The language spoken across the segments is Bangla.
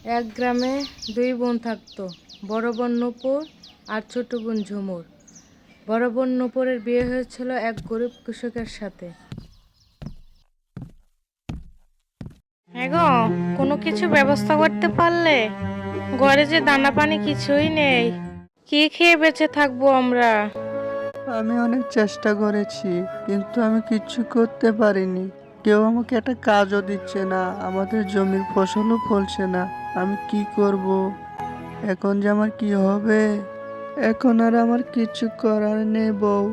এক গ্রামে দুই বোন থাকতো, বড় বোন নূপুর আর ছোট বোন ঝুমুর। বড় বোন নূপুরের বিয়ে হয়েছিল এক গরিব কৃষকের সাথে। হ্যাঁ গো, কোনো কিছু ব্যবস্থা করতে পারলে? ঘরে যে দানা পানি কিছুই নেই, কি খেয়ে বেঁচে থাকবো আমরা? আমি অনেক চেষ্টা করেছি, কিন্তু আমি কিচ্ছু করতে পারিনি। কেউ আমাকে একটা কাজও দিচ্ছে না, আমাদের জমির ফসলও ফলছে না। আমি কি করব? এখন যে আমার কি হবে? এখন আর আমার কিছু করার নেই বউ।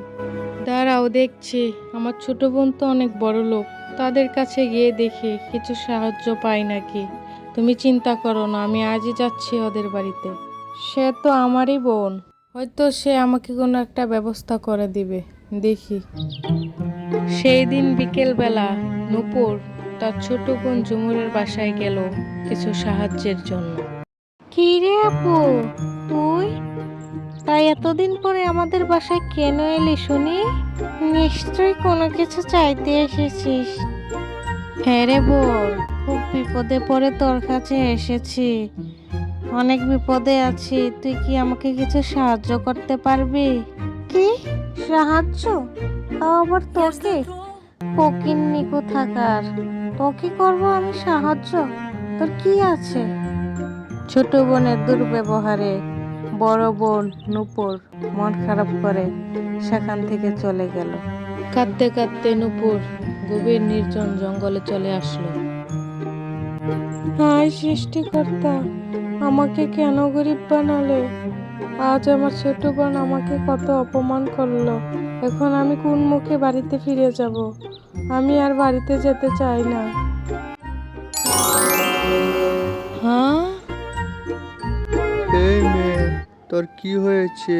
দাঁড়াও, দেখছি। আমার ছোট বোন তো অনেক বড় লোক, তাদের কাছে গিয়ে দেখি কিছু সাহায্য পাই নাকি। তুমি চিন্তা করো না, আমি আজই যাচ্ছি ওদের বাড়িতে। সে তো আমারই বোন, হয়তো সে আমাকে কোনো একটা ব্যবস্থা করে দিবে, দেখি। সেই দিন বিকেল বেলা নূপুর তার ছোট বোন ঝুমুরের বাসায় গেল কিছু সাহায্যের জন্য। কি রে আপু, তুই তাই এতদিন পরে আমাদের বাসায় কেন এলি শুনি? নিশ্চয়ই কোনো কিছু চাইতে এসেছিস। হ্যাঁ রে বোন, খুব বিপদে পড়ে তোর কাছে এসেছি। অনেক বিপদে আছি, তুই কি আমাকে কিছু সাহায্য করতে পারবি? কি সাহায্য? তাও আবার তোকে? ফকিন্নি কোথাকার, তোকে করবো আমি সাহায্য? তোর কি আছে? ছোট বোনের দুর্ব্যবহারে বড় বোন নূপুর মন খারাপ করে সেখান থেকে চলে গেল। কাঁদতে কাঁদতে নূপুর গভীর নির্জন জঙ্গলে চলে আসলো। হায় সৃষ্টিকর্তা, আমাকে কেন গরিব বানালে? আজ আমার ছোট বোন আমাকে কত অপমান করলো। এখন আমি কোন মুখে বাড়িতে ফিরে যাব? আমি আর বাড়িতে যেতে চাই না। হ্যাঁ, এই মেয়ে, তোর কি হয়েছে?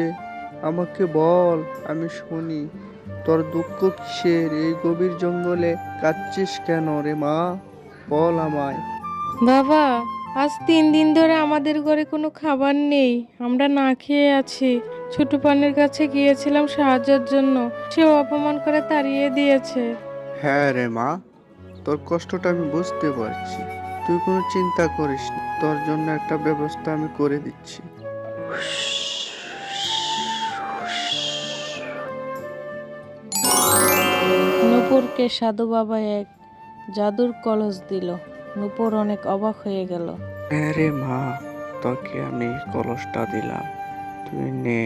আমাকে বল, আমি শুনি। তোর দুঃখ কিসের? এই গভীর জঙ্গলে কাঁদছিস কেন রে মা? বল আমায়। বাবা, আজ 3 দিন ধরে আমাদের ঘরে কোনো খাবার নেই, আমরা না খেয়ে আছি। ছোট পানের কাছে গিয়েছিলাম সাহায্যের জন্য, সেও অপমান করে তাড়িয়ে দিয়েছে। হ্যাঁ রে মা, তোর কষ্টটা আমি বুঝতে পারছি। তুই কোনো চিন্তা করিস না, তোর জন্য একটা ব্যবস্থা আমি করে দিচ্ছি। নূপুরকে সাধু বাবা এক জাদুর কলস দিল। নূপুর অনেক অবাক হয়ে গেল। হ্যাঁ রে মা, তোকে আমি কলসটা দিলাম, তুই নে,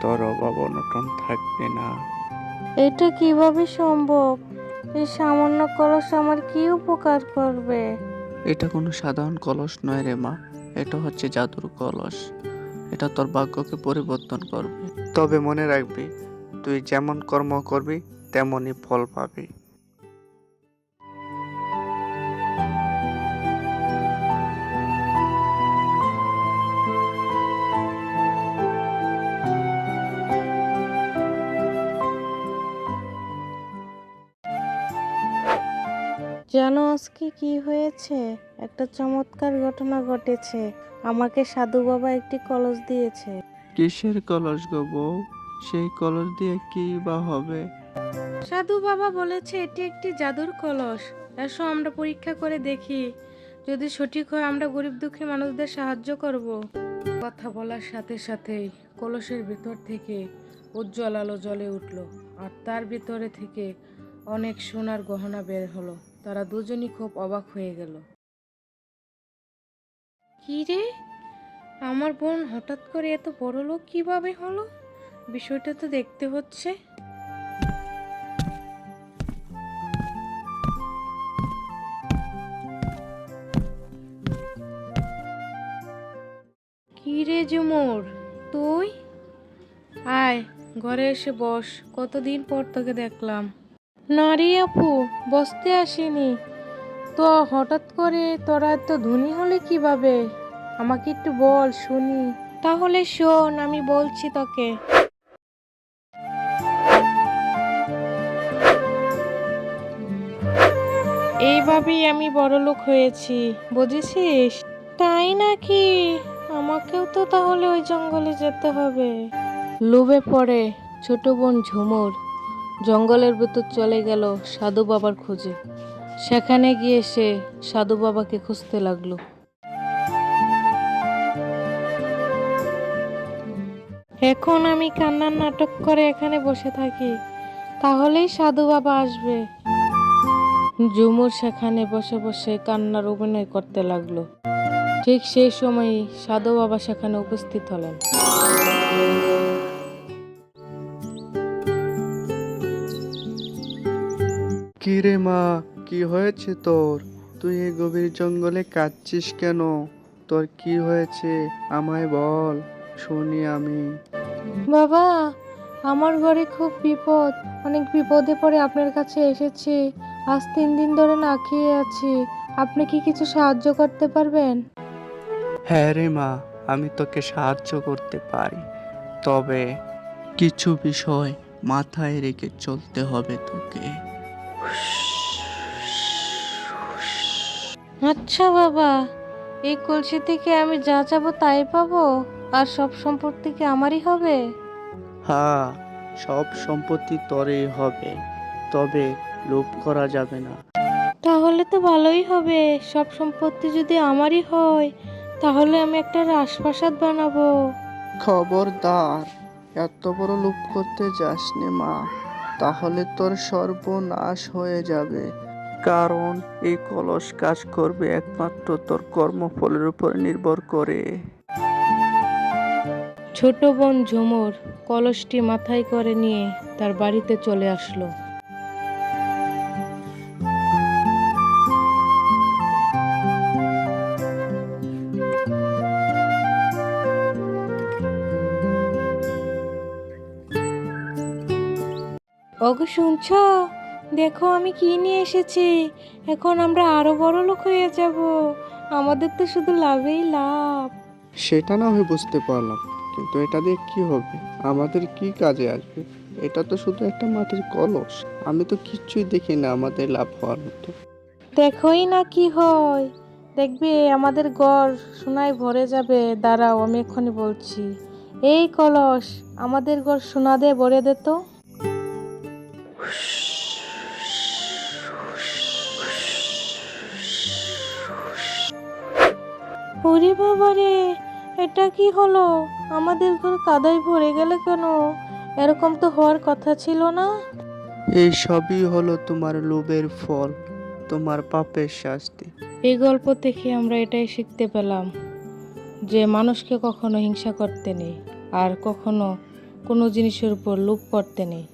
তোর অভাব অনটন থাকবে না। এটা কিভাবে সম্ভব? এই সামান্য কলস আমার কি উপকার করবে? এটা কোনো সাধারণ কলস নয় রে মা, এটা হচ্ছে জাদুর কলস। এটা তোর ভাগ্যকে পরিবর্তন করবে। তবে মনে রাখবি, তুই যেমন কর্ম করবি তেমনই ফল পাবি। জানো আজকে কি হয়েছে? একটা চমৎকার ঘটনা ঘটেছে। আমাকে সাধু বাবা একটি কলস দিয়েছে। কিসের কলস গো বউ? সেই কলস দিয়ে কি বা হবে? সাধু বাবা বলেছে এটি একটি জাদুর কলস। এসো আমরা পরীক্ষা করে দেখি, যদি সঠিক হয় আমরা গরিব দুঃখী মানুষদের সাহায্য করব। কথা বলার সাথে সাথেই কলসের ভিতর থেকে উজ্জ্বল আলো জ্বলে উঠল, আর তার ভিতরে থেকে অনেক সোনার গহনা বের হলো। তারা দুজনই খুব অবাক হয়ে গেল। কি রে, আমার বোন হঠাৎ করে এত বড় লোক কিভাবে হলো? বিষয়টা তো দেখতে হচ্ছে। কি রে ঝুমুর, তুই আয়, ঘরে এসে বস। কতদিন পর তোকে দেখলাম। না রে আপু, বসতে আসিনি তো। হঠাৎ করে তোরা এত ধনী হলে কিভাবে? আমাকে একটু বল শুনি। তাহলে শোন, আমি বলছি তোকে। এইভাবেই আমি বড়লোক হয়েছি, বুঝেছিস? তাই নাকি? আমাকেও তো তাহলে ওই জঙ্গলে যেতে হবে। লোভে পড়ে ছোট বোন ঝুমুর জঙ্গলের ভেতর চলে গেল সাধু বাবার খোঁজে। সেখানে গিয়ে সে সাধু বাবাকে খুঁজতে লাগলো। এখন আমি কান্নার নাটক করে এখানে বসে থাকি, তাহলেই সাধু বাবা আসবে। ঝুমুর সেখানে বসে বসে কান্নার অভিনয় করতে লাগলো। ঠিক সেই সময়ই সাধু বাবা সেখানে উপস্থিত হলেন। কি রে মা, কি হয়েছে তোর? তুই এই গভীর জঙ্গলে কাঁদছিস কেন? তোর কি হয়েছে আমায় বল, শুনি আমি। বাবা, আমার ঘরে খুব বিপদ, অনেক বিপদে পড়ে আপনার কাছে এসেছি। আজ 3 দিন ধরে না খেয়ে আছি। আপনি কি কিছু সাহায্য করতে পারবেন? হ্যাঁ রে মা, আমি তোকে সাহায্য করতে পারি, তবে কিছু বিষয় মাথায় রেখে চলতে হবে তোকে। আচ্ছা বাবা, এই কলসি থেকে আমি যা চাবো তাই পাবো? আর সব সম্পত্তি কি আমারই হবে? হ্যাঁ, সব সম্পত্তি তোরই হবে, তবে লোভ করা যাবে না। তাহলে তো ভালোই হবে। সব সম্পত্তি যদি আমারই হয়, তাহলে আমি একটা রাজপ্রাসাদ বানাবো। খবরদার, এত বড় লোভ করতে যাস নে মা, তাহলে তোর সর্বনাশ হয়ে যাবে। কারণ এই কলস কাজ করবে একমাত্র তোর কর্মফলের উপর নির্ভর করে। ছোট বোন ঝুমুর কলসটি মাথায় করে নিয়ে তার বাড়িতে চলে আসলো। ওগো শুনছো? দেখো আমি কি নিয়ে এসেছি। এখন আমরা আরো বড় লোক হয়ে যাব। আমাদের তো শুধু লাভেই লাভ। সেটা না হয় বুঝতে পারলাম, কিন্তু এটা দিয়ে কি হবে? আমাদের কি কাজে আসবে? এটা তো শুধু একটা মাটির কলস, আমি তো কিচ্ছুই দেখি না আমাদের লাভ হওয়ার মতো। দেখোই না কি হয়। দেখবে আমাদের ঘর সোনায় ভরে যাবে। দাঁড়াও, আমি এক্ষুনি বলছি। এই কলস, আমাদের ঘর সোনা দিয়ে ভরে দে তো। ওরে বাবারে, এটা কি হলো? আমাদের ঘর কাদায় ভরে গেল কেন? এরকম তো হওয়ার কথা ছিল না। এই সবই হলো তোমার লোভের ফল, তোমার পাপের শাস্তি। এই গল্প থেকে আমরা এটাই শিখতে পেলাম যে মানুষকে কখনো হিংসা করতে নেই, আর কখনো কোনো জিনিসের উপর লোভ করতে নেই।